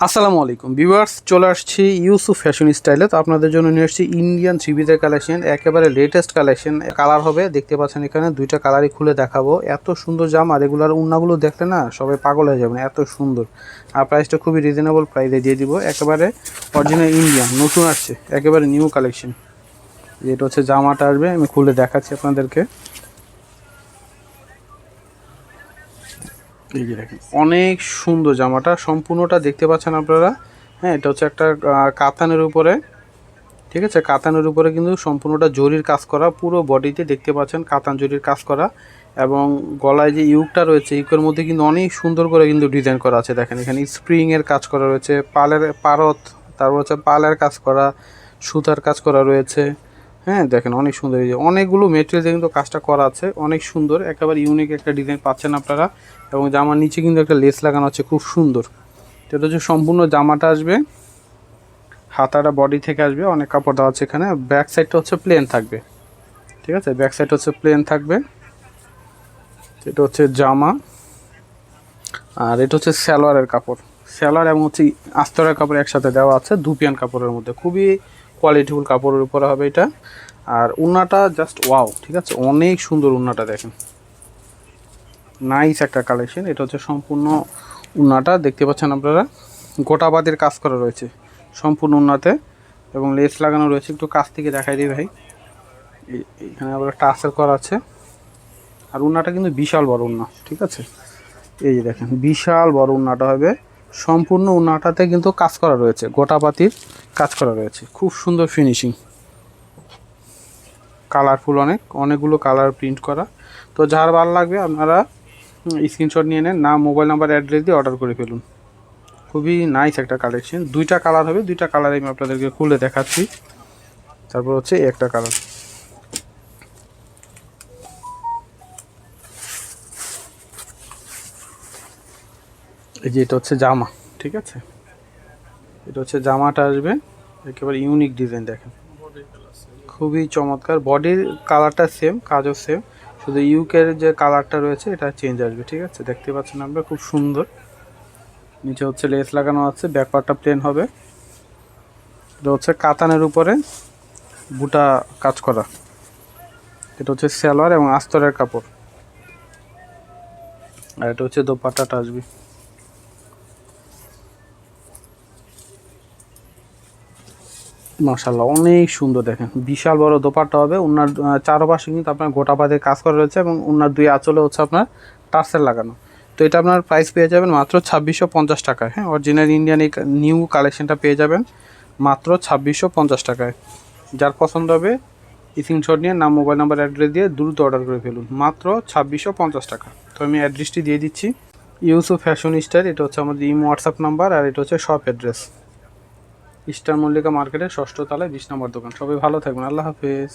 আসসালামু আলাইকুম ভিউয়ার্স, চলে আসছি ইউসুফ ফ্যাশন স্টাইলে। তো আপনাদের জন্য নিয়ে আসছি ইন্ডিয়ান থ্রি-পিসের কালেকশন, একেবারে লেটেস্ট কালেকশন। কালার হবে, দেখতে পাচ্ছেন এখানে দুইটা কালারই খুলে দেখাবো। এত সুন্দর জামা, রেগুলার উন্নাগুলো দেখলে না সবাই পাগল হয়ে যাবেন, এত সুন্দর। আর প্রাইসটা খুবই রিজনেবল প্রাইসে দিয়ে দিব, একেবারে অরিজিনাল ইন্ডিয়ান, নতুন আসছে, একেবারে নিউ কালেকশন। যেটা হচ্ছে জামাটা আসবে, আমি খুলে দেখাচ্ছি আপনাদেরকে। এই যে দেখেন, অনেক সুন্দর জামাটা, সম্পূর্ণটা দেখতে পাচ্ছেন আপনারা। হ্যাঁ, এটা হচ্ছে একটা কাতানের উপরে, ঠিক আছে, কাতানের উপরে কিন্তু সম্পূর্ণটা জরির কাজ করা, পুরো বডিতে দেখতে পাচ্ছেন কাতান জরির কাজ করা। এবং গলায় যে ইউকটা রয়েছে, ইউকের মধ্যে কিন্তু অনেক সুন্দর করে কিন্তু ডিজাইন করা আছে। দেখেন এখানে স্প্রিংয়ের কাজ করা রয়েছে, পালের পারত, তারপর হচ্ছে পালের কাজ করা, সুতার কাজ করা রয়েছে। হ্যাঁ দেখেন অনেক সুন্দর, এই যে অনেকগুলো মেটেরিয়াল কিন্তু কাজটা করা আছে, অনেক সুন্দর, একেবারে ইউনিক একটা ডিজাইন পাচ্ছেন আপনারা। এবং জামার নিচে কিন্তু একটা লেস লাগানো আছে, খুব সুন্দর। এটা হচ্ছে সম্পূর্ণ জামাটা আসবে, হাতাটা বডি থেকে আসবে, অনেক কাপড় দেওয়া আছে এখানে। ব্যাক সাইডটা হচ্ছে প্লেন থাকবে, ঠিক আছে, ব্যাক সাইড হচ্ছে প্লেন থাকবে। এটা হচ্ছে জামা, আর এটা হচ্ছে সালোয়ারের কাপড়। সালোয়ার এবং হচ্ছে আস্তরের কাপড় একসাথে দেওয়া আছে, দুপিয়ান কাপড়ের মধ্যে, খুবই কোয়ালিটিফুল কাপড়ের উপরে হবে এটা। আর উন্নাটা জাস্ট ওয়াও, ঠিক আছে, অনেক সুন্দর উন্নাটা দেখেন, নাইস একটা কালেকশন। এটা হচ্ছে সম্পূর্ণ উন্নাটা, দেখতে পাচ্ছেন আপনারা, গোটাবাদির কাজ করা রয়েছে সম্পূর্ণ উন্নাতে, এবং লেস লাগানো রয়েছে। একটু কাছ থেকে দেখাই দিই ভাই, এখানে আবার টাসেল করা আছে। আর উন্নাটা কিন্তু বিশাল বড় উন্না, ঠিক আছে, এই যে দেখেন বিশাল বড় উন্নাটা হবে। সম্পূর্ণ উন্নাটাতে কিন্তু কাজ করা রয়েছে, গোটাপাতির কাজ করা রয়েছে, খুব সুন্দর ফিনিশিং, কালারফুল, অনেকগুলো কালার প্রিন্ট করা। তো যার ভালো লাগবে আপনারা স্ক্রিনশট নিয়ে নেন, নাম, মোবাইল নাম্বার, অ্যাড্রেস দিয়ে অর্ডার করে ফেলুন। খুবই নাইস একটা কালেকশন। দুইটা কালার হবে, দুইটা কালার আমি আপনাদেরকে খুলে দেখাচ্ছি। তারপর হচ্ছে একটা কালার, এই যে এটা হচ্ছে জামা, ঠিক আছে, এটা হচ্ছে জামাটা আসবে, একেবারে ইউনিক ডিজাইন দেখেন, খুবই চমৎকার। বডির কালারটা সেম, কাজও সেম, শুধু ইউকের যে কালারটা রয়েছে এটা চেঞ্জ আসবে, ঠিক আছে, দেখতে পাচ্ছেন আমরা, খুব সুন্দর। নিচে হচ্ছে লেস লাগানো আছে, ব্যাক পার্টটা প্লেন হবে। এটা হচ্ছে কাতানের উপরে বুটা কাজ করা। এটা হচ্ছে সালোয়ার এবং আস্তরের কাপড়, আর এটা হচ্ছে দোপাট্টাটা আসবে। মাশাআল্লাহ অনেক সুন্দর, দেখেন বিশাল বড় দোপাট্টা হবে। ওনার চারপাশে কিন্তু আপনার গোটাপাতের কাজ করা রয়েছে, এবং ওনার দুই আঁচলে হচ্ছে আপনার টার্সেল লাগানো। তো এটা আপনার প্রাইস পেয়ে যাবেন মাত্র 2650 টাকায়। হ্যাঁ, অরিজিনাল ইন্ডিয়ান এই নিউ কালেকশনটা পেয়ে যাবেন মাত্র 2650 টাকায়। যার পছন্দ হবে স্ক্রিনশট নিয়ে নাম, মোবাইল নাম্বার, অ্যাড্রেস দিয়ে দ্রুত অর্ডার করে ফেলুন, মাত্র 2650 টাকা। তো আমি অ্যাড্রেসটি দিয়ে দিচ্ছি, ইউসুফ ফ্যাশন স্টাইল, এটা হচ্ছে আমাদের হোয়াটসঅ্যাপ নাম্বার, আর এটা হচ্ছে শপ অ্যাড্রেস, স্টার মল্লিকা মার্কেটের 6ষ্ঠ তলায় 20 নম্বর দোকান। সবাই ভালো থাকবেন, আল্লাহ হাফেজ।